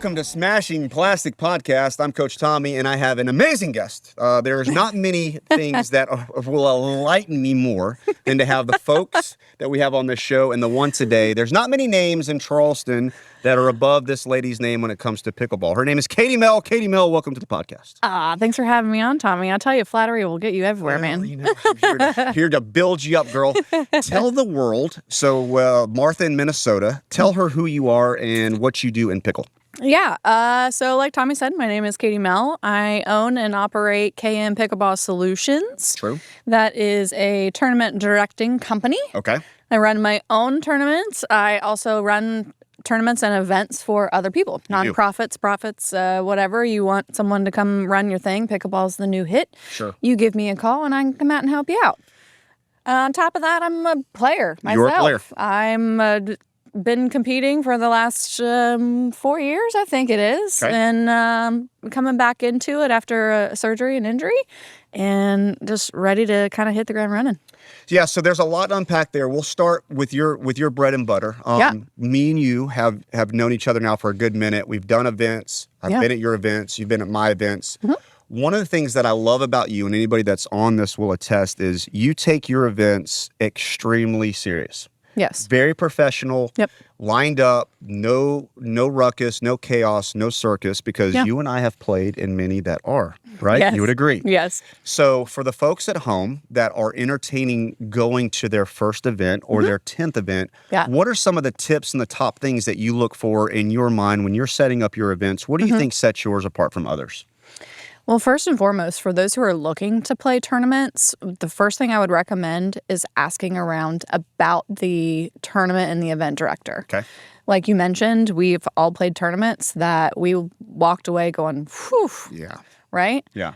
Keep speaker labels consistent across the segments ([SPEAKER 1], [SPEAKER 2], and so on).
[SPEAKER 1] Welcome to Smashing Plastic Podcast. I'm Coach Tommy, and I have an amazing guest. There's not many things that will enlighten me more than to have the folks that we have on this show and the one today. There's not many names in Charleston that are above this lady's name when it comes to pickleball. Her name is Katie Mell. Katie Mell, welcome to the podcast.
[SPEAKER 2] Thanks for having me on, Tommy. I tell you, flattery will get you everywhere, man.
[SPEAKER 1] You know, I'm here to build you up, girl. Tell the world, so Martha in Minnesota, tell her who you are and what you do in pickle.
[SPEAKER 2] Yeah. So like Tommy said, my name is Katie Mell. I own and operate KM Pickleball Solutions.
[SPEAKER 1] True.
[SPEAKER 2] That is a tournament directing company.
[SPEAKER 1] Okay.
[SPEAKER 2] I run my own tournaments. I also run tournaments and events for other people, nonprofits, profits, whatever. You want someone to come run your thing. Pickleball's the new hit.
[SPEAKER 1] Sure.
[SPEAKER 2] You give me a call and I can come out and help you out. On top of that, I'm a player myself.
[SPEAKER 1] You're a player.
[SPEAKER 2] I'm been competing for the last 4 years, I think it is,
[SPEAKER 1] okay.
[SPEAKER 2] And coming back into it after a surgery and injury, and just ready to kind of hit the ground running.
[SPEAKER 1] Yeah, so there's a lot to unpack there. We'll start with your bread and butter. Me and you have known each other now for a good minute. We've done events. I've been at your events. You've been at my events. Mm-hmm. One of the things that I love about you, and anybody that's on this will attest, is you take your events extremely serious.
[SPEAKER 2] Yes.
[SPEAKER 1] Very professional.
[SPEAKER 2] Yep.
[SPEAKER 1] Lined up. No ruckus, no chaos, no circus, because you and I have played in many that are, right?
[SPEAKER 2] Yes.
[SPEAKER 1] You would agree.
[SPEAKER 2] Yes.
[SPEAKER 1] So for the folks at home that are entertaining going to their first event or their 10th event, what are some of the tips and the top things that you look for in your mind when you're setting up your events? What do you think sets yours apart from others?
[SPEAKER 2] Well, first and foremost, for those who are looking to play tournaments, the first thing I would recommend is asking around about the tournament and the event director.
[SPEAKER 1] Okay.
[SPEAKER 2] Like you mentioned, we've all played tournaments that we walked away going, whew.
[SPEAKER 1] Yeah.
[SPEAKER 2] Right?
[SPEAKER 1] Yeah.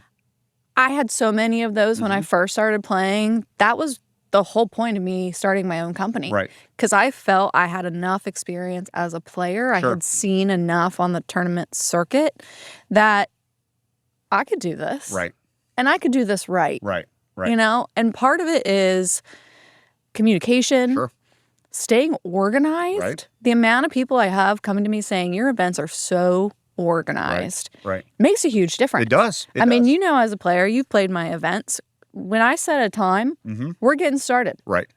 [SPEAKER 2] I had so many of those when I first started playing. That was the whole point of me starting my own company.
[SPEAKER 1] Right.
[SPEAKER 2] Because I felt I had enough experience as a player. I had seen enough on the tournament circuit that I could do this.
[SPEAKER 1] Right.
[SPEAKER 2] And I could do this right.
[SPEAKER 1] Right. Right.
[SPEAKER 2] You know? And part of it is communication, staying organized.
[SPEAKER 1] Right.
[SPEAKER 2] The amount of people I have coming to me saying, your events are so organized.
[SPEAKER 1] Right.
[SPEAKER 2] Makes a huge difference.
[SPEAKER 1] It does.
[SPEAKER 2] I mean, you know, as a player, you've played my events. When I set a time, we're getting started.
[SPEAKER 1] Right.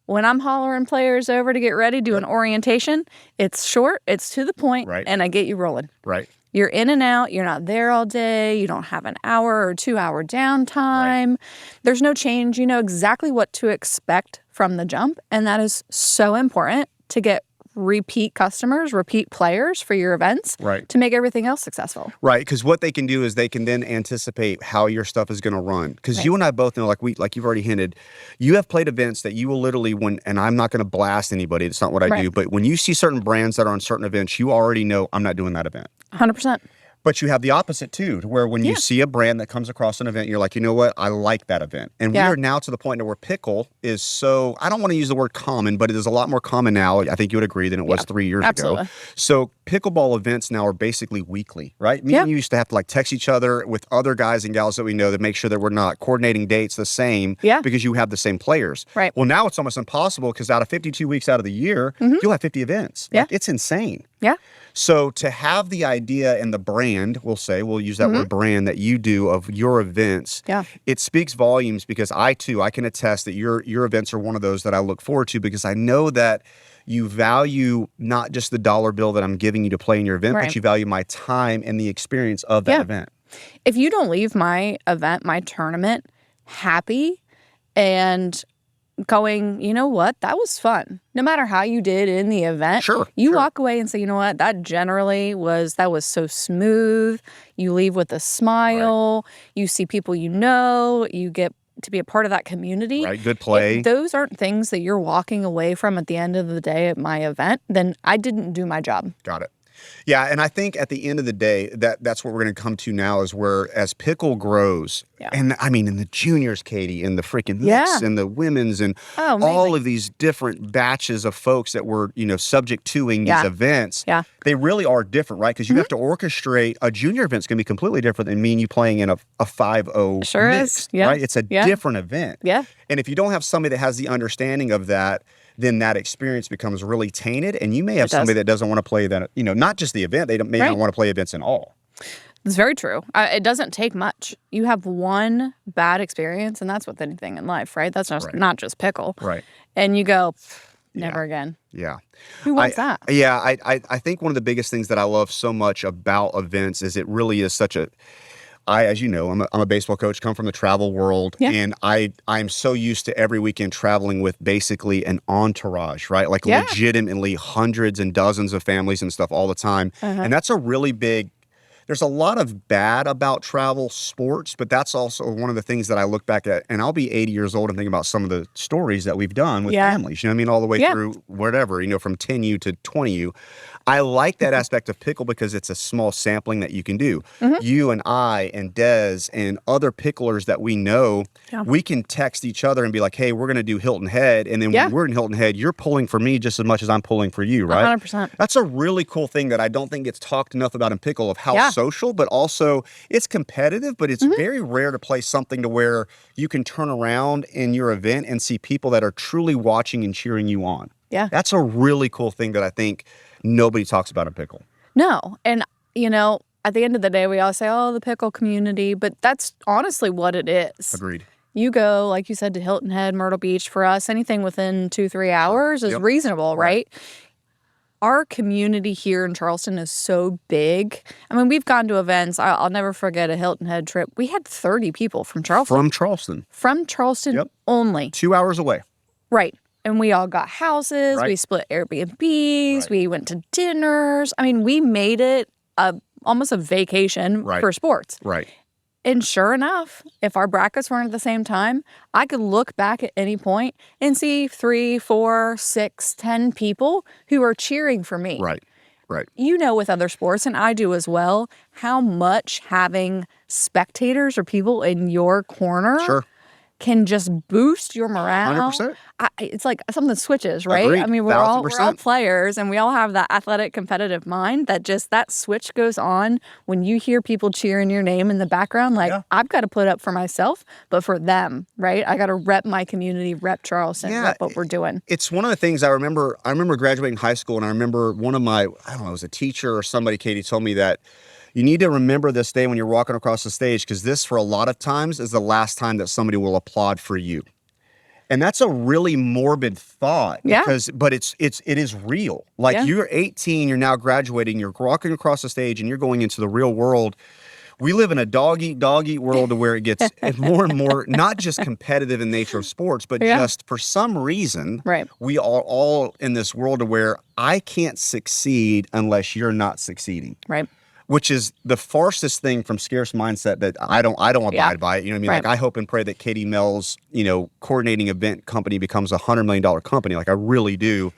[SPEAKER 2] When I'm hollering players over to get ready, do an orientation, it's short, it's to the point, and I get you rolling.
[SPEAKER 1] Right.
[SPEAKER 2] You're in and out. You're not there all day. You don't have an hour or 2 hour downtime. Right. There's no change. You know exactly what to expect from the jump. And that is so important to get repeat customers, repeat players for your events to make everything else successful.
[SPEAKER 1] Right, because what they can do is they can then anticipate how your stuff is going to run. Because you and I both know, like you've already hinted, you have played events that you will literally, and I'm not going to blast anybody, it's not what I do, but when you see certain brands that are on certain events, you already know I'm not doing that event.
[SPEAKER 2] 100%.
[SPEAKER 1] But you have the opposite too, to where when you see a brand that comes across an event, you're like, you know what? I like that event. And we are now to the point where pickle is so, I don't want to use the word common, but it is a lot more common now, I think you would agree, than it was 3 years ago. So pickleball events now are basically weekly, right? Me and you used to have to like text each other with other guys and gals that we know to make sure that we're not coordinating dates the same because you have the same players. Right. Well, now it's almost impossible because out of 52 weeks out of the year, you'll have 50 events. Like, it's insane.
[SPEAKER 2] Yeah.
[SPEAKER 1] So to have the idea and the brand, we'll use that word brand that you do of your events, it speaks volumes because I can attest that your events are one of those that I look forward to because I know that you value not just the dollar bill that I'm giving you to play in your event, but you value my time and the experience of that event.
[SPEAKER 2] If you don't leave my event, my tournament, happy and going, you know what, that was fun. No matter how you did in the event, you walk away and say, you know what, that was so smooth. You leave with a smile. You see people you know. You get to be a part of that community.
[SPEAKER 1] Right, good play.
[SPEAKER 2] If those aren't things that you're walking away from at the end of the day at my event, then I didn't do my job.
[SPEAKER 1] Got it. Yeah, and I think at the end of the day, that's what we're going to come to now is where as pickle grows, and I mean in the juniors, Katie, and the freaking mix and the women's and all of these different batches of folks that were, subject toing these events, they really are different, right? Because you have to orchestrate, a junior event's going to be completely different than me and you playing in a 5-0
[SPEAKER 2] sure
[SPEAKER 1] mix,
[SPEAKER 2] is. Yeah.
[SPEAKER 1] Right? It's a different event.
[SPEAKER 2] Yeah.
[SPEAKER 1] And if you don't have somebody that has the understanding of that, then that experience becomes really tainted. And you may have somebody that doesn't want to play that, not just the event, they may not want to play events at all.
[SPEAKER 2] It's very true. It doesn't take much. You have one bad experience, and that's with anything in life, right? That's not just pickle.
[SPEAKER 1] Right.
[SPEAKER 2] And you go, never again.
[SPEAKER 1] Yeah.
[SPEAKER 2] Who wants that?
[SPEAKER 1] Yeah. I think one of the biggest things that I love so much about events is it really is such a, as you know, I'm a baseball coach, come from the travel world, and I'm so used to every weekend traveling with basically an entourage, right? Like legitimately hundreds and dozens of families and stuff all the time. And that's a really big, there's a lot of bad about travel sports, but that's also one of the things that I look back at, and I'll be 80 years old and think about some of the stories that we've done with families, you know what I mean? All the way through whatever, from 10U to 20U. I like that aspect of pickle because it's a small sampling that you can do. You and I and Des and other picklers that we know, we can text each other and be like, hey, we're going to do Hilton Head. And then when we're in Hilton Head, you're pulling for me just as much as I'm pulling for you, right?
[SPEAKER 2] 100%.
[SPEAKER 1] That's a really cool thing that I don't think gets talked enough about in pickle of how social, but also it's competitive, but it's very rare to play something to where you can turn around in your event and see people that are truly watching and cheering you on.
[SPEAKER 2] Yeah.
[SPEAKER 1] That's a really cool thing that I think nobody talks about in pickle.
[SPEAKER 2] No. And, at the end of the day, we all say, oh, the pickle community, but that's honestly what it is.
[SPEAKER 1] Agreed.
[SPEAKER 2] You go, like you said, to Hilton Head, Myrtle Beach. For us, anything within 2-3 hours is reasonable, right? Our community here in Charleston is so big. I mean, we've gone to events. I'll never forget a Hilton Head trip. We had 30 people from Charleston. From Charleston only.
[SPEAKER 1] 2 hours away.
[SPEAKER 2] Right. And we all got houses. We split Airbnbs. We went to dinners. I mean, we made it almost a vacation for sports.
[SPEAKER 1] Right.
[SPEAKER 2] And sure enough, if our brackets weren't at the same time, I could look back at any point and see 3, 4, 6, 10 people who are cheering for me.
[SPEAKER 1] Right.
[SPEAKER 2] With other sports, and I do as well, how much having spectators or people in your corner can just boost your morale.
[SPEAKER 1] 100%.
[SPEAKER 2] It's like something switches, right?
[SPEAKER 1] Agreed.
[SPEAKER 2] I mean, we're all players, and we all have that athletic, competitive mind that switch goes on when you hear people cheering your name in the background. Like, I've got to put up for myself, but for them, right? I got to rep my community, rep Charleston, rep what we're doing.
[SPEAKER 1] It's one of the things I remember graduating high school, and I remember one of my, I don't know, it was a teacher or somebody, Katie, told me that you need to remember this day when you're walking across the stage, because this, for a lot of times, is the last time that somebody will applaud for you. And that's a really morbid thought, but it is real. Like you're 18, you're now graduating, you're walking across the stage, and you're going into the real world. We live in a dog eat world to where it gets more and more, not just competitive in nature of sports, but just for some reason, we are all in this world to where I can't succeed unless you're not succeeding.
[SPEAKER 2] Right.
[SPEAKER 1] Which is the farcest thing from scarce mindset that I don't abide by it. You know what I mean? Like, I hope and pray that Katie Mell's, coordinating event company becomes a $100 million company. Like, I really do.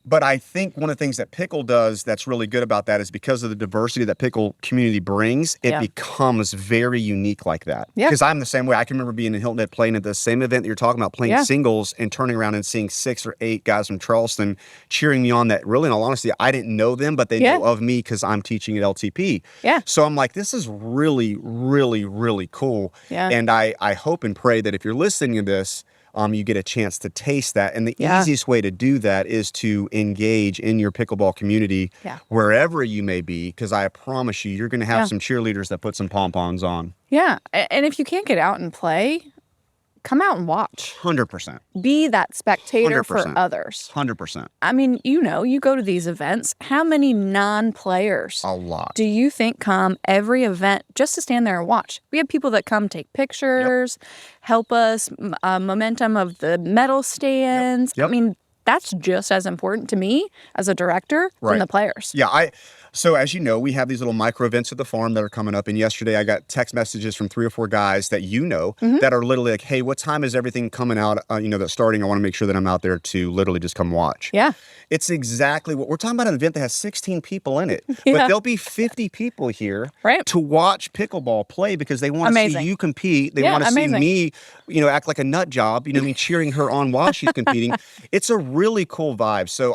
[SPEAKER 1] But I think one of the things that pickle does that's really good about that is because of the diversity that pickle community brings, it becomes very unique like that. Because I'm the same way. I can remember being in Hilton Head playing at the same event that you're talking about, playing singles, and turning around and seeing 6 or 8 guys from Charleston cheering me on that really, in all honesty, I didn't know them, but they know of me because I'm teaching at LTP. So I'm like, this is really, really, really cool. And I hope and pray that if you're listening to this, you get a chance to taste that. And the easiest way to do that is to engage in your pickleball community wherever you may be, because I promise you're going to have some cheerleaders that put some pom-poms on.
[SPEAKER 2] Yeah. And if you can't get out and play, come out and watch.
[SPEAKER 1] 100%.
[SPEAKER 2] Be that spectator 100%. For others.
[SPEAKER 1] 100%.
[SPEAKER 2] I mean, you go to these events. How many non-players?
[SPEAKER 1] A lot.
[SPEAKER 2] Do you think come every event just to stand there and watch? We have people that come take pictures, help us, momentum of the medal stands. I mean, that's just as important to me as a director than the players.
[SPEAKER 1] Yeah, So as you know, we have these little micro events at the farm that are coming up. And yesterday I got text messages from 3 or 4 guys that that are literally like, hey, what time is everything coming out, that's starting? I want to make sure that I'm out there to literally just come watch.
[SPEAKER 2] Yeah.
[SPEAKER 1] It's exactly what we're talking about, an event that has 16 people in it. But there'll be 50 people here to watch pickleball play because they want to see you compete. They want to see me, act like a nut job, cheering her on while she's competing. It's a really cool vibe. So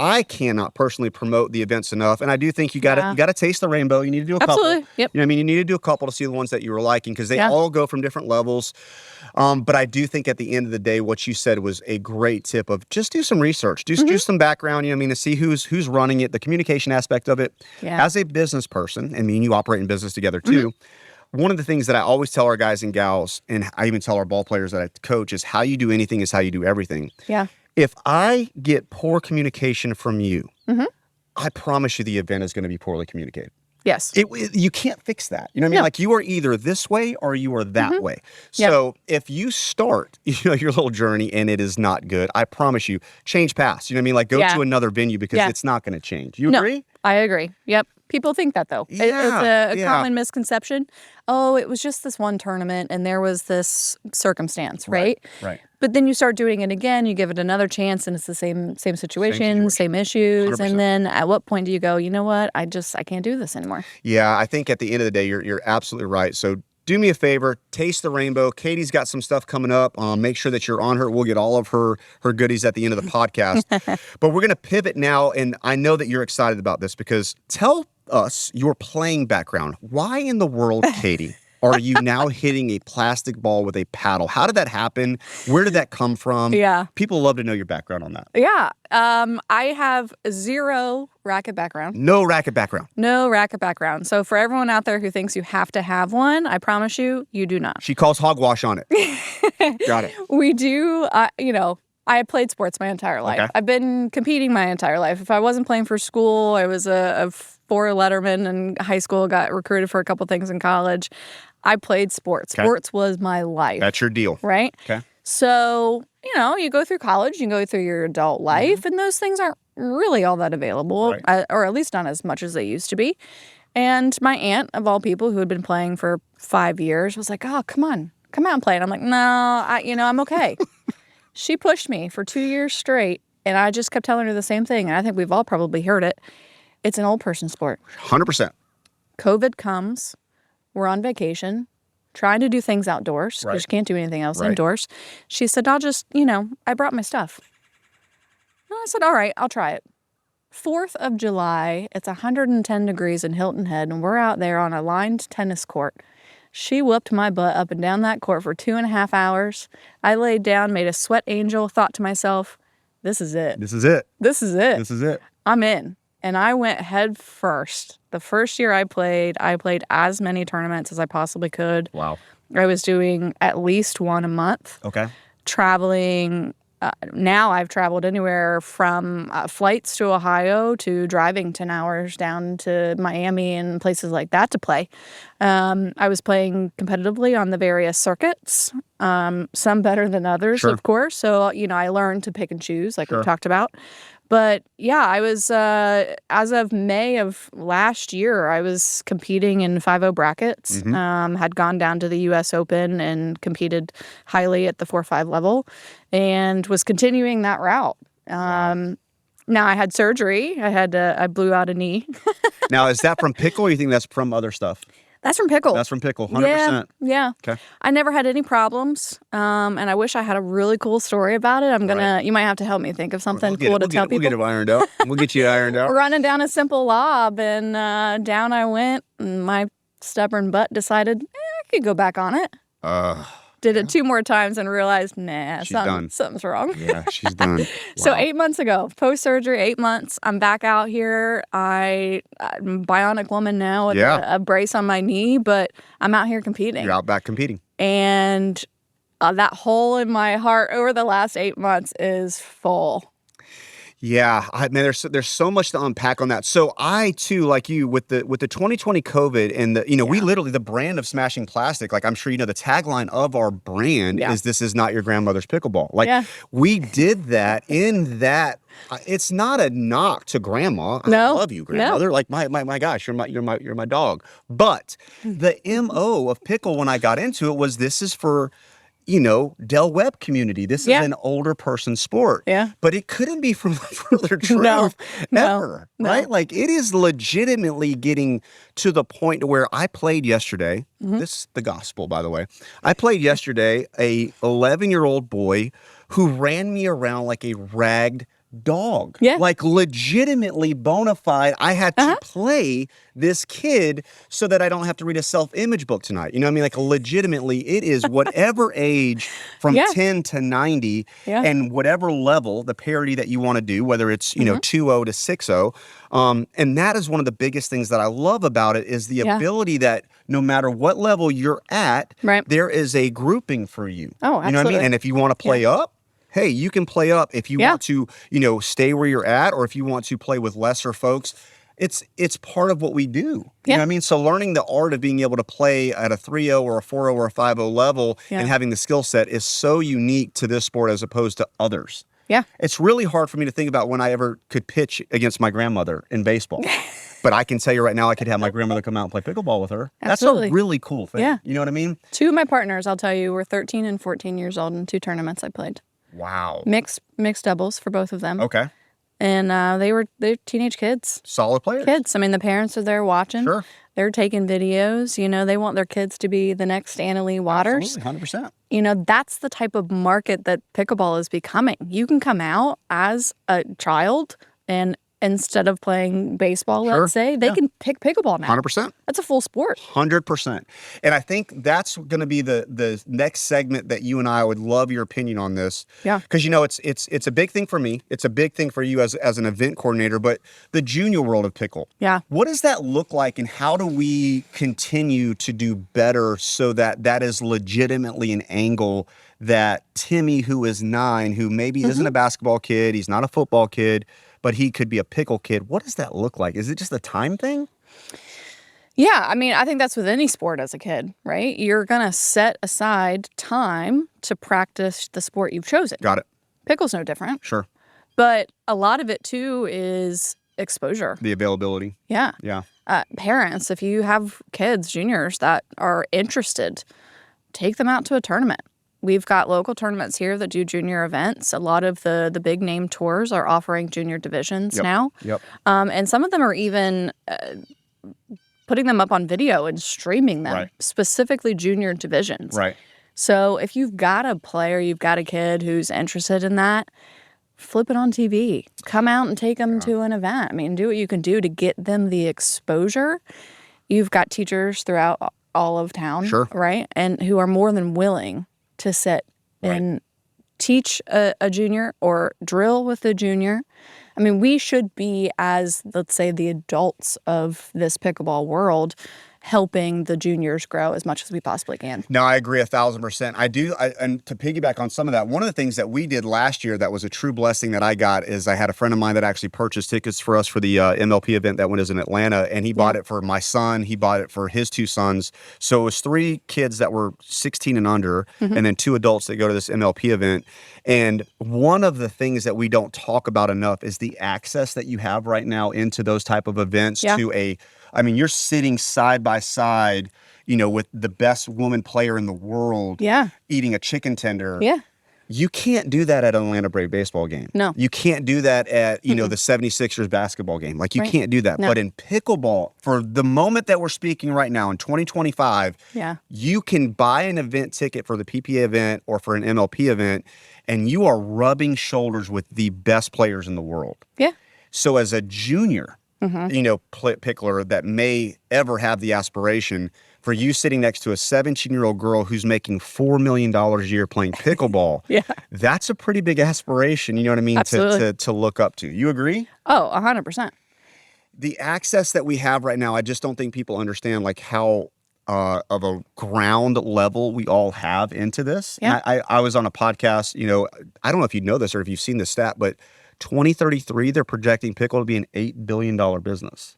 [SPEAKER 1] I cannot personally promote the events enough. And I do think you got to taste the rainbow. You need to do a couple.
[SPEAKER 2] Absolutely. Yep.
[SPEAKER 1] You know what I mean? You need to do a couple to see the ones that you were liking because they all go from different levels. But I do think at the end of the day, what you said was a great tip of just do some research, do some background, you know what I mean, to see who's running it, the communication aspect of it. Yeah. As a business person, and me and you operate in business together too, one of the things that I always tell our guys and gals, and I even tell our ball players that I coach, is how you do anything is how you do everything.
[SPEAKER 2] Yeah.
[SPEAKER 1] If I get poor communication from you, I promise you the event is going to be poorly communicated.
[SPEAKER 2] Yes.
[SPEAKER 1] You can't fix that. You know what I mean? Like you are either this way or you are that way. So if you start, your little journey and it is not good, I promise you, change paths. You know what I mean? Like go to another venue because it's not going to change. You agree?
[SPEAKER 2] I agree. Yep. People think that though. It's a common misconception. Oh, it was just this one tournament and there was this circumstance, right?
[SPEAKER 1] Right.
[SPEAKER 2] But then you start doing it again, you give it another chance and it's the same situation, same issues. 100%. And then at what point do you go, you know what? I can't do this anymore.
[SPEAKER 1] Yeah, I think at the end of the day, you're absolutely right. So do me a favor, taste the rainbow. Katie's got some stuff coming up. Make sure that you're on her. We'll get all of her goodies at the end of the podcast. But we're going to pivot now, and I know that you're excited about this because tell us your playing background. Why in the world, Katie, are you now hitting a plastic ball with a paddle? How did that happen? Where did that come from?
[SPEAKER 2] Yeah.
[SPEAKER 1] People love to know your background on that.
[SPEAKER 2] Yeah. I have zero racket background.
[SPEAKER 1] No racket background.
[SPEAKER 2] No racket background. So for everyone out there who thinks you have to have one, I promise you, you do not.
[SPEAKER 1] She calls hogwash on it. Got it.
[SPEAKER 2] We do, I have played sports my entire life. Okay. I've been competing my entire life. If I wasn't playing for school, I was a four letterman in high school, got recruited for a couple things in college. I played sports. Okay. Sports was my life.
[SPEAKER 1] That's your deal.
[SPEAKER 2] Right?
[SPEAKER 1] Okay.
[SPEAKER 2] So, you go through college, you go through your adult life, and those things aren't really all that available, or at least not as much as they used to be. And my aunt, of all people, who had been playing for 5 years, was like, oh, come on, come out and play. And I'm like, no, I'm okay. She pushed me for 2 years straight, and I just kept telling her the same thing. And I think we've all probably heard it. It's an old person sport.
[SPEAKER 1] 100%.
[SPEAKER 2] COVID comes. We're on vacation, trying to do things outdoors because you can't do anything else indoors. She said, I'll just, I brought my stuff. And I said, all right, I'll try it. 4th of July, it's 110 degrees in Hilton Head, and we're out there on a lined tennis court. She whooped my butt up and down that court for 2.5 hours. I laid down, made a sweat angel, thought to myself, this is it.
[SPEAKER 1] This is it.
[SPEAKER 2] This is it.
[SPEAKER 1] This is it.
[SPEAKER 2] I'm in. And I went head first. The first year I played as many tournaments as I possibly could.
[SPEAKER 1] Wow.
[SPEAKER 2] I was doing at least one a month.
[SPEAKER 1] Okay.
[SPEAKER 2] Traveling. Now I've traveled anywhere from flights to Ohio to driving 10 hours down to Miami and places like that to play. I was playing competitively on the various circuits, some better than others, of course. So, I learned to pick and choose like we talked about. But yeah, I was, as of May of last year, I was competing in 5-0 brackets, had gone down to the U.S. Open and competed highly at the 4-5 level and was continuing that route. Now I had surgery. I blew out a knee.
[SPEAKER 1] Now, is that from pickle or you think that's from other stuff?
[SPEAKER 2] That's from pickle.
[SPEAKER 1] That's from pickle, 100%.
[SPEAKER 2] Yeah. Okay. I never had any problems, and I wish I had a really cool story about it. You might have to help me think of something cool to tell people.
[SPEAKER 1] We'll get it ironed out. We'll get you ironed out.
[SPEAKER 2] Running down a simple lob, and down I went, and my stubborn butt decided, I could go back on it. Did it 2 more times and realized, something's wrong.
[SPEAKER 1] Yeah, she's done. Wow.
[SPEAKER 2] So 8 months ago, post-surgery, 8 months, I'm back out here. I'm a bionic woman now with a brace on my knee, but I'm out here competing.
[SPEAKER 1] You're out back competing.
[SPEAKER 2] And that hole in my heart over the last 8 months is full.
[SPEAKER 1] Yeah, there's so much to unpack on that. So I too, like you, with the 2020 COVID and we literally, the brand of Smashing Plastic, like I'm sure the tagline of our brand is "This is not your grandmother's pickleball." Like we did that in that. It's not a knock to grandma. I love you, grandmother.
[SPEAKER 2] No.
[SPEAKER 1] Like my gosh, you're my dog. But the MO of pickle when I got into it was this is for Del Webb community. This is an older person sport. Yeah. But it couldn't be from further truth ever. Right? Like it is legitimately getting to the point where I played yesterday. This is the gospel, by the way. I played yesterday a 11-year-old boy who ran me around like a ragged dog.
[SPEAKER 2] Yeah.
[SPEAKER 1] Like legitimately bona fide. I had to play this kid so that I don't have to read a self-image book tonight. You know what I mean? Like legitimately, it is whatever age from 10 to 90 and whatever level, the parity that you want to do, whether it's, 2-0 to 6-0. And that is one of the biggest things that I love about it is the ability that no matter what level you're at, there is a grouping for you.
[SPEAKER 2] Oh, absolutely.
[SPEAKER 1] You know what I mean? And if you want to play up, hey, you can play up. If you want to, stay where you're at, or if you want to play with lesser folks, it's part of what we do. You know what I mean? So learning the art of being able to play at a 3-0 or a 4-0 or a 5-0 level and having the skill set is so unique to this sport as opposed to others.
[SPEAKER 2] Yeah.
[SPEAKER 1] It's really hard for me to think about when I ever could pitch against my grandmother in baseball. But I can tell you right now, I could have my grandmother come out and play pickleball with her.
[SPEAKER 2] Absolutely.
[SPEAKER 1] That's a really cool thing. Yeah. You know what I mean?
[SPEAKER 2] 2 of my partners, I'll tell you, were 13 and 14 years old in 2 tournaments I played.
[SPEAKER 1] Wow.
[SPEAKER 2] Mixed doubles for both of them.
[SPEAKER 1] Okay.
[SPEAKER 2] And they're teenage kids.
[SPEAKER 1] Solid players.
[SPEAKER 2] Kids. I mean, the parents are there watching.
[SPEAKER 1] Sure.
[SPEAKER 2] They're taking videos. They want their kids to be the next Annalee Waters.
[SPEAKER 1] Absolutely, 100%.
[SPEAKER 2] That's the type of market that pickleball is becoming. You can come out as a child and instead of playing baseball, let's say, they can pick pickleball now.
[SPEAKER 1] 100%.
[SPEAKER 2] That's a full sport.
[SPEAKER 1] 100%. And I think that's going to be the next segment that you and I would love your opinion on this.
[SPEAKER 2] Yeah.
[SPEAKER 1] Because, it's a big thing for me. It's a big thing for you as an event coordinator, but the junior world of pickle.
[SPEAKER 2] Yeah.
[SPEAKER 1] What does that look like and how do we continue to do better so that is legitimately an angle that Timmy, who is 9, who maybe isn't a basketball kid, he's not a football kid, but he could be a pickle kid. What does that look like? Is it just a time thing?
[SPEAKER 2] Yeah, I mean, I think that's with any sport as a kid, right? You're going to set aside time to practice the sport you've chosen.
[SPEAKER 1] Got it.
[SPEAKER 2] Pickle's no different.
[SPEAKER 1] Sure.
[SPEAKER 2] But a lot of it, too, is exposure.
[SPEAKER 1] The availability.
[SPEAKER 2] Yeah.
[SPEAKER 1] Yeah.
[SPEAKER 2] Parents, if you have kids, juniors, that are interested, take them out to a tournament. We've got local tournaments here that do junior events. A lot of the big name tours are offering junior divisions now.
[SPEAKER 1] Yep.
[SPEAKER 2] And some of them are even putting them up on video and streaming them, specifically junior divisions.
[SPEAKER 1] Right.
[SPEAKER 2] So if you've got a player, you've got a kid who's interested in that, flip it on TV. Come out and take them to an event. I mean, do what you can do to get them the exposure. You've got teachers throughout all of town, right? And who are more than willing to sit and teach a junior or drill with a junior. I mean, we should be, as, let's say, the adults of this pickleball world, helping the juniors grow as much as we possibly can.
[SPEAKER 1] No, I agree 1,000%. I do. And to piggyback on some of that, one of the things that we did last year that was a true blessing that I got is I had a friend of mine that actually purchased tickets for us for the MLP event that was in Atlanta, and he bought it for my son. He bought it for his 2 sons. So it was 3 kids that were 16 and under, and then 2 adults that go to this MLP event. And one of the things that we don't talk about enough is the access that you have right now into those type of events to I mean, you're sitting side by side, with the best woman player in the world eating a chicken tender.
[SPEAKER 2] Yeah.
[SPEAKER 1] You can't do that at an Atlanta Brave baseball game. No. You can't do that at, the 76ers basketball game. Like, you can't do that. No. But in pickleball, for the moment that we're speaking right now in 2025, you can buy an event ticket for the PPA event or for an MLP event, and you are rubbing shoulders with the best players in the world. Yeah. So as a junior, pickler that may ever have the aspiration for you sitting next to a 17-year-old girl who's making $4 million a year playing pickleball, that's a pretty big aspiration, you know what I mean, to look up to. You agree?
[SPEAKER 2] Oh, 100%.
[SPEAKER 1] The access that we have right now, I just don't think people understand like how of a ground level we all have into this. Yeah. I was on a podcast, I don't know if you know this or if you've seen this stat, but 2033, they're projecting pickle to be an $8 billion business.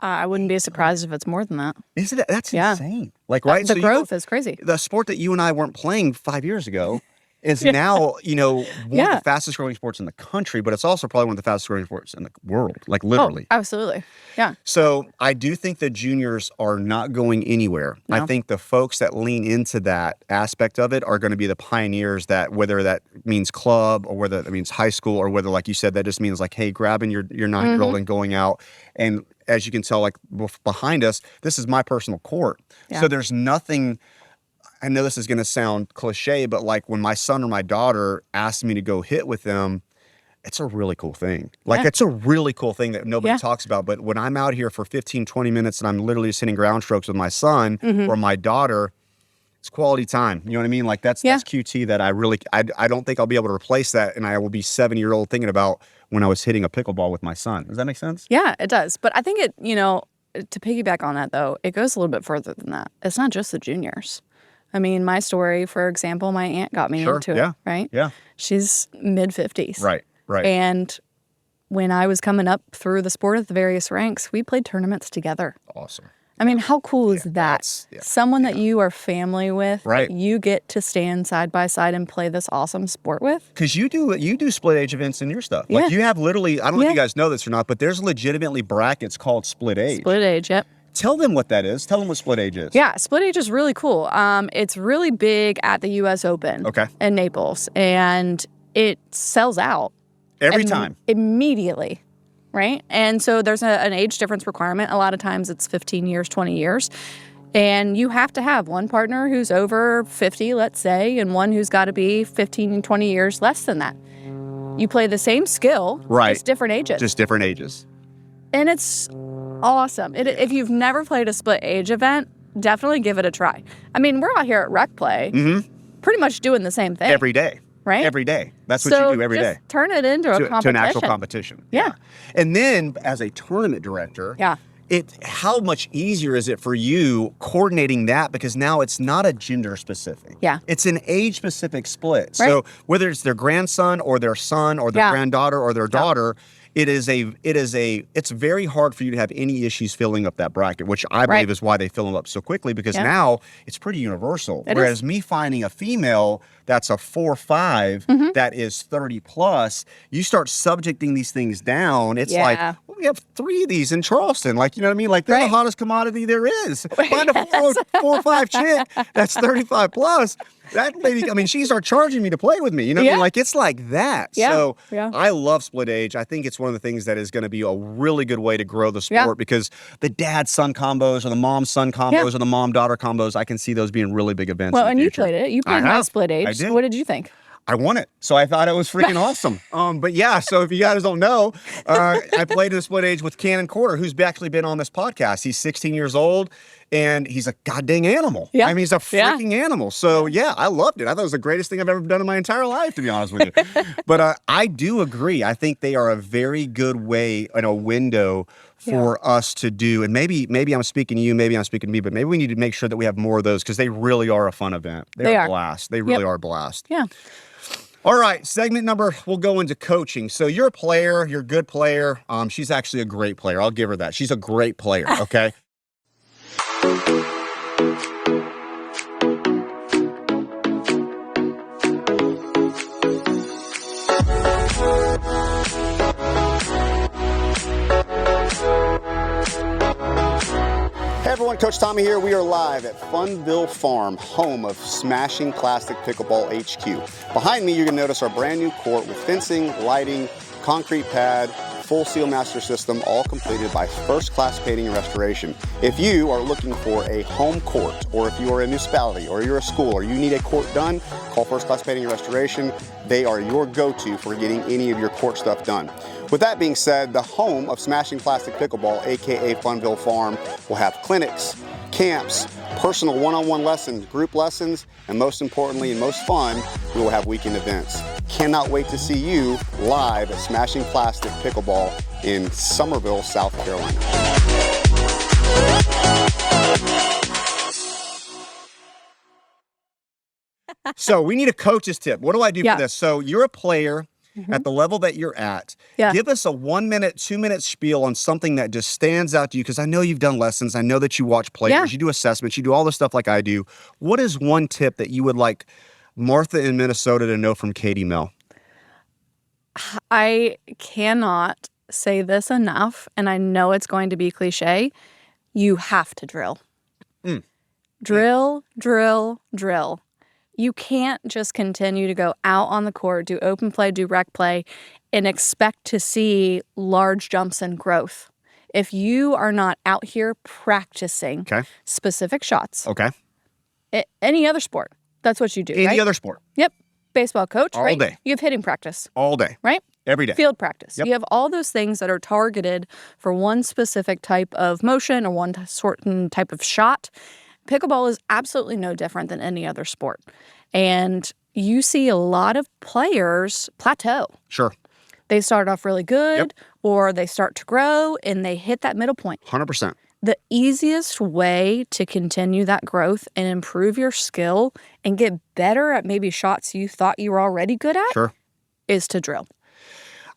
[SPEAKER 2] I wouldn't be surprised if it's more than that.
[SPEAKER 1] Isn't it? That's insane. Like, right?
[SPEAKER 2] The growth is crazy.
[SPEAKER 1] The sport that you and I weren't playing 5 years ago is now, one of the fastest growing sports in the country, but it's also probably one of the fastest growing sports in the world, like literally.
[SPEAKER 2] Oh, absolutely. Yeah.
[SPEAKER 1] So I do think the juniors are not going anywhere. No. I think the folks that lean into that aspect of it are going to be the pioneers that, whether that means club or whether that means high school or whether, like you said, that just means like, hey, grabbing your 9-year-old and going out. And as you can tell, like behind us, this is my personal court. Yeah. So there's nothing... I know this is going to sound cliche, but like when my son or my daughter asked me to go hit with them, it's a really cool thing. Like, it's a really cool thing that nobody talks about. But when I'm out here for 15, 20 minutes and I'm literally just hitting ground strokes with my son or my daughter, it's quality time. You know what I mean? Like, that's QT that I don't think I'll be able to replace that. And I will be 7-year-old thinking about when I was hitting a pickleball with my son. Does that make sense?
[SPEAKER 2] Yeah, it does. But I think to piggyback on that, though, it goes a little bit further than that. It's not just the juniors. I mean, my story, for example, my aunt got me into it, right?
[SPEAKER 1] Yeah.
[SPEAKER 2] She's mid-50s.
[SPEAKER 1] Right.
[SPEAKER 2] And when I was coming up through the sport at the various ranks, we played tournaments together.
[SPEAKER 1] Awesome.
[SPEAKER 2] I mean, how cool is that? Someone that you are family with, you get to stand side by side and play this awesome sport with.
[SPEAKER 1] Because you do split age events in your stuff. Like, you have literally, I don't know if you guys know this or not, but there's legitimately brackets called split age.
[SPEAKER 2] Split age, yep.
[SPEAKER 1] Tell them what that is. Tell them what split age is.
[SPEAKER 2] Yeah, split age is really cool. It's really big at the U.S. Open in Naples, and it sells out.
[SPEAKER 1] Every time.
[SPEAKER 2] Immediately, right? And so there's an age difference requirement. A lot of times it's 15 years, 20 years. And you have to have one partner who's over 50, let's say, and one who's got to be 15, 20 years less than that. You play the same skill, just different ages.
[SPEAKER 1] Just different ages.
[SPEAKER 2] And it's awesome. If you've never played a split age event, definitely give it a try. I mean, we're out here at Rec Play pretty much doing the same thing.
[SPEAKER 1] Every day.
[SPEAKER 2] Right?
[SPEAKER 1] Every day. That's what you do every day.
[SPEAKER 2] Turn it into a competition.
[SPEAKER 1] To an actual competition.
[SPEAKER 2] Yeah.
[SPEAKER 1] And then, as a tournament director, how much easier is it for you coordinating that? Because now it's not a gender specific.
[SPEAKER 2] Yeah.
[SPEAKER 1] It's an age specific split. So whether it's their grandson or their son or their granddaughter or their daughter, it's very hard for you to have any issues filling up that bracket, which I believe is why they fill them up so quickly, because now it's pretty universal. Whereas me finding a female that's a 4-5 that is 30 plus, you start subjecting these things down. It's like, well, we have 3 of these in Charleston. Like, you know what I mean? Like, they're the hottest commodity there is. Find a 4-5 chick that's 35 plus. That lady, I mean, she started charging me to play with me. You know what I mean? Like, it's like that. So I love split age. I think it's one of the things that is going to be a really good way to grow the sport, because the dad-son combos or the mom-son combos or the mom-daughter combos, I can see those being really big events.
[SPEAKER 2] Well, and you played it. You played my split age.
[SPEAKER 1] I did.
[SPEAKER 2] What did you think?
[SPEAKER 1] I won it. So I thought it was freaking awesome. But yeah, so if you guys don't know, I played in the split age with Cannon Corder, who's actually been on this podcast. He's 16 years old, and he's a goddamn animal. I mean, he's a freaking animal. So yeah, I loved it. I thought it was the greatest thing I've ever done in my entire life, to be honest with you. But I do agree. I think they are a very good way and a window for us to do. And maybe I'm speaking to you, maybe I'm speaking to me, but maybe we need to make sure that we have more of those, because they really are a fun event. They're a blast. They really are a blast.
[SPEAKER 2] Yeah.
[SPEAKER 1] All right, segment number, we'll go into coaching. So you're a player, you're a good player. She's actually a great player. I'll give her that. She's a great player, okay? Hey everyone, Coach Tommy here. We are live at Funville Farm, home of Smashing Plastic Pickleball HQ. Behind me, you're going to notice our brand new court with fencing, lighting, concrete pad, full seal master system, all completed by First Class Painting and Restoration. If you are looking for a home court, or if you are a municipality, or you're a school, or you need a court done, call First Class Painting and Restoration. They are your go-to for getting any of your court stuff done. With that being said, the home of Smashing Plastic Pickleball, aka Funville Farm, will have clinics, camps, personal one-on-one lessons, group lessons, and most importantly and most fun, we will have weekend events. Cannot wait to see you live at Smashing Plastic Pickleball in Summerville, South Carolina. So we need a coach's tip. What do I do for this? So you're a player at the level that you're at. Give us a 1 minute, 2 minute spiel on something that just stands out to you, because I know you've done lessons. I know that you watch players, you do assessments, you do all the stuff like I do. What is one tip that you would like Martha in Minnesota to know from Katie Mell?
[SPEAKER 2] I cannot say this enough, and I know it's going to be cliche. You have to drill. Drill, drill, drill. You can't just continue to go out on the court, do open play, do rec play, and expect to see large jumps in growth. If you are not out here practicing specific shots, any other sport, that's what you do,
[SPEAKER 1] Any other sport.
[SPEAKER 2] Yep. Baseball coach,
[SPEAKER 1] All day.
[SPEAKER 2] You have hitting practice.
[SPEAKER 1] All day.
[SPEAKER 2] Right?
[SPEAKER 1] Every day.
[SPEAKER 2] Field practice.
[SPEAKER 1] Yep.
[SPEAKER 2] You have all those things that are targeted for one specific type of motion or one certain type of shot. Pickleball is absolutely no different than any other sport. And you see a lot of players plateau.
[SPEAKER 1] Sure.
[SPEAKER 2] They start off really good, or they start to grow, and they hit that middle point.
[SPEAKER 1] 100%.
[SPEAKER 2] The easiest way to continue that growth and improve your skill and get better at maybe shots you thought you were already good at is to drill.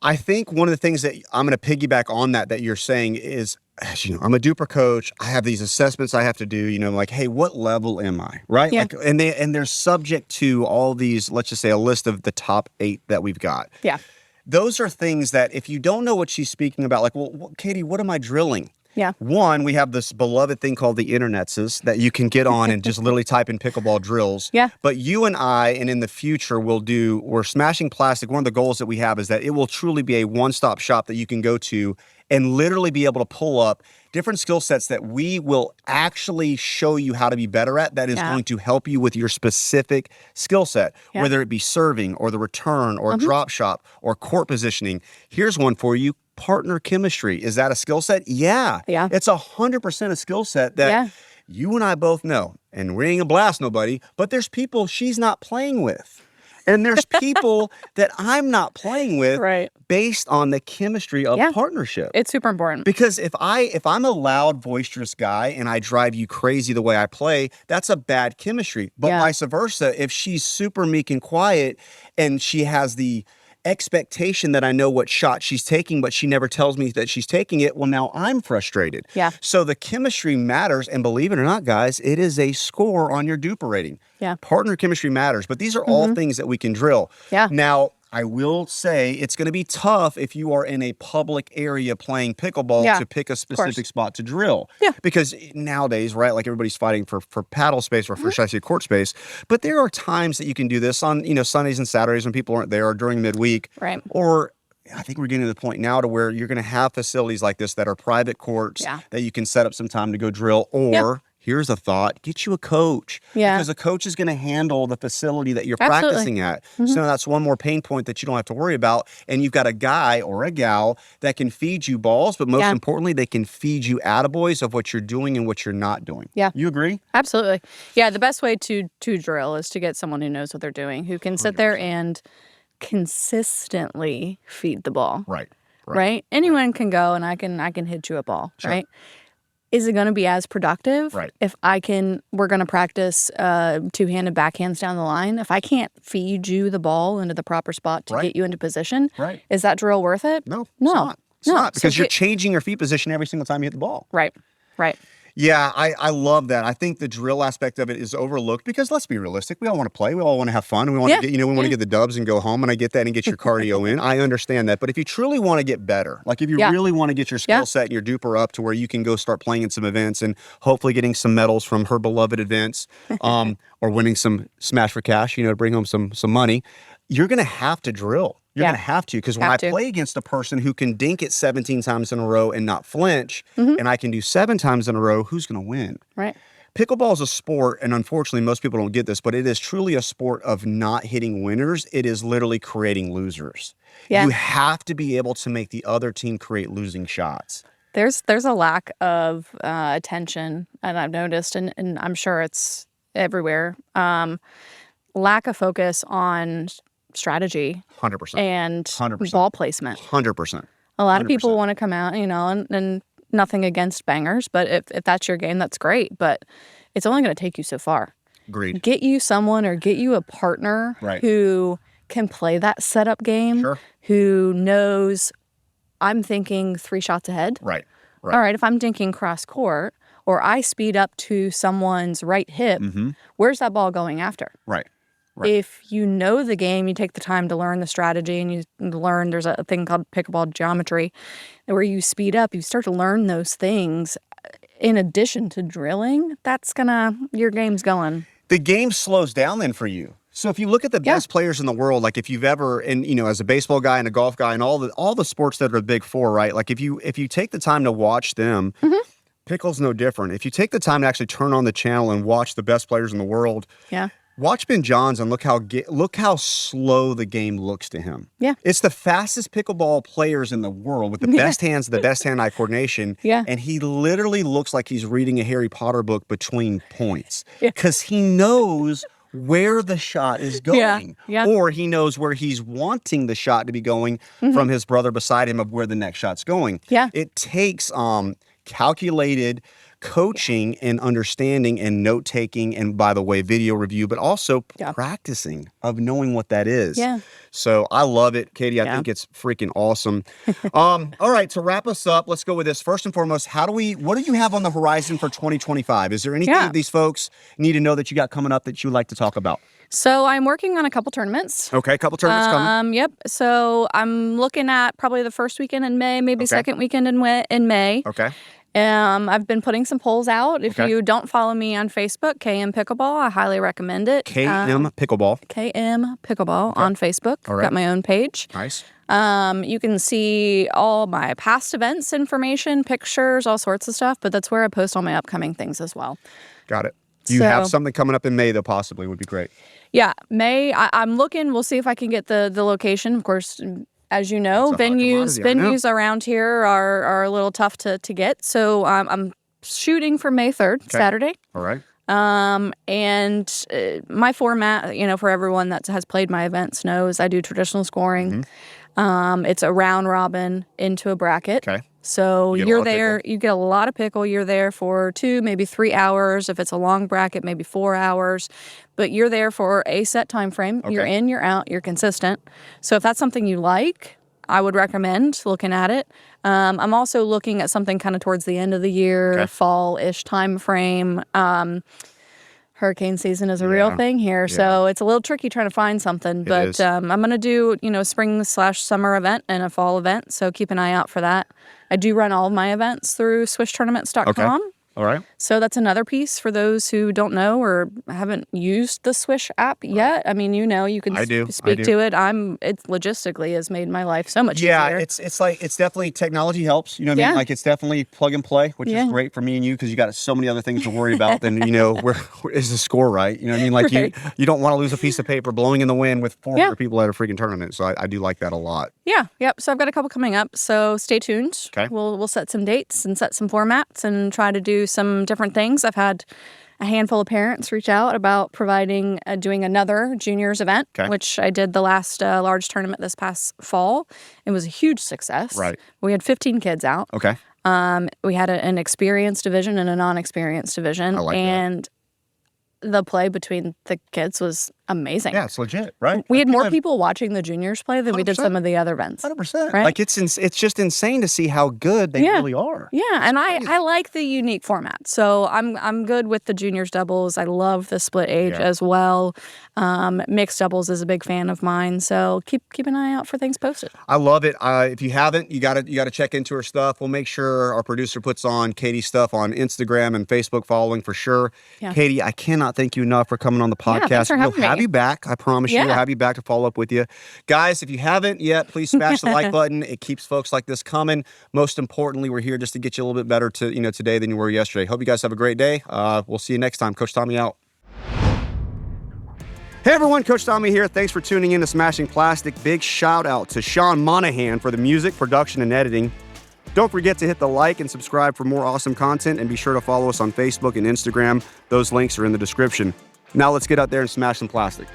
[SPEAKER 1] I think one of the things that I'm going to piggyback on that you're saying is, as you know, I'm a duper coach. I have these assessments I have to do, you know, like, hey, what level am I? Right.
[SPEAKER 2] Yeah.
[SPEAKER 1] Like, and they're subject to all these, let's just say a list of the top 8 that we've got.
[SPEAKER 2] Yeah.
[SPEAKER 1] Those are things that if you don't know what she's speaking about, like, well, Katie, what am I drilling?
[SPEAKER 2] Yeah.
[SPEAKER 1] One, we have this beloved thing called the internetses that you can get on and just literally type in pickleball drills.
[SPEAKER 2] Yeah.
[SPEAKER 1] But you and I, and in the future, we're smashing plastic. One of the goals that we have is that it will truly be a one-stop shop that you can go to and literally be able to pull up different skill sets that we will actually show you how to be better at that is going to help you with your specific skill set, whether it be serving or the return or drop shot or court positioning. Here's one for you. Partner chemistry. Is that a skill set? Yeah. It's 100% a skill set that you and I both know. And we ain't gonna blast nobody, but there's people she's not playing with. And there's people that I'm not playing with based on the chemistry of partnership.
[SPEAKER 2] It's super important.
[SPEAKER 1] Because if I'm a loud, boisterous guy and I drive you crazy the way I play, that's a bad chemistry. But vice versa, if she's super meek and quiet and she has the expectation that I know what shot she's taking, but she never tells me that she's taking it, well, now I'm frustrated.
[SPEAKER 2] Yeah.
[SPEAKER 1] So the chemistry matters, and believe it or not, guys, it is a score on your duper rating.
[SPEAKER 2] Yeah.
[SPEAKER 1] Partner chemistry matters, but these are all things that we can drill.
[SPEAKER 2] Yeah.
[SPEAKER 1] Now, I will say it's going to be tough if you are in a public area playing pickleball to pick a specific spot to drill. Yeah. Because nowadays, right, like everybody's fighting for paddle space or for, should I say, court space. But there are times that you can do this on, you know, Sundays and Saturdays when people aren't there or during midweek.
[SPEAKER 2] Right.
[SPEAKER 1] Or I think we're getting to the point now to where you're going to have facilities like this that are private courts that you can set up some time to go drill or... Here's a thought, get you a coach. Because a coach is going to handle the facility that you're practicing at. So that's one more pain point that you don't have to worry about. And you've got a guy or a gal that can feed you balls, but most importantly, they can feed you attaboys of what you're doing and what you're not doing. Yeah. You agree?
[SPEAKER 2] Absolutely. Yeah, the best way to drill is to get someone who knows what they're doing, who can sit 100%. There and consistently feed the ball. Right? Anyone can go and I can hit you a ball, right? Is it going to be as productive if we're going to practice two-handed backhands down the line? If I can't feed you the ball into the proper spot to get you into position, is that drill worth it?
[SPEAKER 1] No. It's not because you're changing your feet position every single time you hit the ball. Right. Yeah, I love that. I think the drill aspect of it is overlooked because let's be realistic. We all want to play. We all want to have fun. We want to get, we want to get the dubs and go home. And I get that and get your cardio in. I understand that. But if you truly want to get better, like if you really want to get your skill set and your duper up to where you can go start playing in some events and hopefully getting some medals from her beloved events, or winning some Smash for Cash, to bring home some money, you're going to have to drill. You're going to have to, because when I play against a person who can dink it 17 times in a row and not flinch, and I can do 7 times in a row, who's going to win? Right. Pickleball is a sport, and unfortunately, most people don't get this, but it is truly a sport of not hitting winners. It is literally creating losers. Yeah. You have to be able to make the other team create losing shots.
[SPEAKER 2] There's a lack of attention, and I've noticed, and I'm sure it's everywhere, lack of focus on strategy
[SPEAKER 1] 100%
[SPEAKER 2] and
[SPEAKER 1] 100%.
[SPEAKER 2] Ball placement
[SPEAKER 1] 100%.
[SPEAKER 2] A lot of people want to come out, and nothing against bangers, but if that's your game, that's great, but it's only going to take you so far.
[SPEAKER 1] Agreed.
[SPEAKER 2] Get you someone or get you a partner who can play that setup game, who knows I'm thinking 3 shots ahead. Right. All right, if I'm dinking cross court or I speed up to someone's right hip, where's that ball going after? Right. If you know the game, you take the time to learn the strategy and you learn, there's a thing called pickleball geometry where you speed up, you start to learn those things in addition to drilling, your game's going.
[SPEAKER 1] The game slows down then for you. So if you look at the best players in the world, like if you've ever, and as a baseball guy and a golf guy and all the sports that are the big four, right? Like if you take the time to watch them, pickle's no different. If you take the time to actually turn on the channel and watch the best players in the world, Watch Ben Johns and look how slow the game looks to him.
[SPEAKER 2] Yeah.
[SPEAKER 1] It's the fastest pickleball players in the world with the best hands, the best hand-eye coordination.
[SPEAKER 2] Yeah.
[SPEAKER 1] And he literally looks like he's reading a Harry Potter book between points because he knows where the shot is going.
[SPEAKER 2] Yeah.
[SPEAKER 1] Or he knows where he's wanting the shot to be going from his brother beside him of where the next shot's going.
[SPEAKER 2] Yeah.
[SPEAKER 1] It takes calculated coaching and understanding and note-taking and, by the way, video review, but also practicing of knowing what that is.
[SPEAKER 2] Yeah.
[SPEAKER 1] So I love it, Katie. I think it's freaking awesome. All right, to wrap us up, let's go with this. First and foremost, what do you have on the horizon for 2025? Is there anything that these folks need to know that you got coming up that you like to talk about?
[SPEAKER 2] So I'm working on a couple tournaments.
[SPEAKER 1] Okay, a couple tournaments coming.
[SPEAKER 2] Yep. So I'm looking at probably the first weekend in May, maybe second weekend in May.
[SPEAKER 1] Okay.
[SPEAKER 2] I've been putting some polls out. If you don't follow me on Facebook, KM Pickleball, I highly recommend it.
[SPEAKER 1] KM Pickleball.
[SPEAKER 2] KM Pickleball on Facebook.
[SPEAKER 1] All right.
[SPEAKER 2] Got my own page.
[SPEAKER 1] Nice.
[SPEAKER 2] You can see all my past events information, pictures, all sorts of stuff, but that's where I post all my upcoming things as well.
[SPEAKER 1] Got it. You have something coming up in May, though, possibly would be great.
[SPEAKER 2] Yeah, May. I'm looking. We'll see if I can get the location. Of course, as you know, venues around here are a little tough to get. So I'm shooting for May 3rd, Saturday.
[SPEAKER 1] All right.
[SPEAKER 2] And my format, for everyone that has played my events knows I do traditional scoring. It's a round robin into a bracket.
[SPEAKER 1] Okay.
[SPEAKER 2] So you're there, you get a lot of pickle. You're there for 2, maybe 3 hours. If it's a long bracket, maybe 4 hours. But you're there for a set time frame. Okay. You're in, you're out, you're consistent. So if that's something you like, I would recommend looking at it. I'm also looking at something kind of towards the end of the year, fall-ish time frame. Hurricane season is a real thing here, so it's a little tricky trying to find something. But I'm going to do, spring/summer event and a fall event, so keep an eye out for that. I do run all of my events through swishtournaments.com.
[SPEAKER 1] Okay. All right.
[SPEAKER 2] So that's another piece for those who don't know or haven't used the Swish app yet. I mean, you can speak to it. It logistically has made my life so much easier.
[SPEAKER 1] Yeah, it's definitely technology helps. You know what I mean? Like it's definitely plug and play, which is great for me and you because you got so many other things to worry about than, where is the score right? You know what I mean? Like you don't want to lose a piece of paper blowing in the wind with 400 people at a freaking tournament. So I do like that a lot.
[SPEAKER 2] Yeah. Yep. So I've got a couple coming up. So stay tuned.
[SPEAKER 1] Okay.
[SPEAKER 2] We'll set some dates and set some formats and try to do some different things. I've had a handful of parents reach out about doing another juniors event, which I did the last large tournament this past fall. It was a huge success.
[SPEAKER 1] Right.
[SPEAKER 2] We had 15 kids out.
[SPEAKER 1] Okay.
[SPEAKER 2] We had an experienced division and a non-experienced division.
[SPEAKER 1] I like
[SPEAKER 2] that. The play between the kids was amazing.
[SPEAKER 1] Yeah, it's legit, right?
[SPEAKER 2] We had more people watching the juniors play than 100%. We did some of the other events.
[SPEAKER 1] 100%.
[SPEAKER 2] Right?
[SPEAKER 1] Like it's just insane to see how good they really are.
[SPEAKER 2] Yeah, and I like the unique format. So I'm good with the juniors doubles. I love the split age as well. Mixed doubles is a big fan of mine. So keep an eye out for things posted.
[SPEAKER 1] I love it. If you haven't, you gotta check into her stuff. We'll make sure our producer puts on Katie's stuff on Instagram and Facebook following for sure. Yeah. Katie, I cannot thank you enough for coming on the podcast.
[SPEAKER 2] Thanks for having me.
[SPEAKER 1] We'll have you back. I promise you. We'll have you back to follow up with you. Guys, if you haven't yet, please smash the like button. It keeps folks like this coming. Most importantly, we're here just to get you a little bit better today than you were yesterday. Hope you guys have a great day. We'll see you next time. Coach Tommy out. Hey everyone, Coach Tommy here. Thanks for tuning in to Smashing Plastic. Big shout out to Sean Monahan for the music, production, and editing. Don't forget to hit the like and subscribe for more awesome content, and be sure to follow us on Facebook and Instagram. Those links are in the description. Now let's get out there and smash some plastic.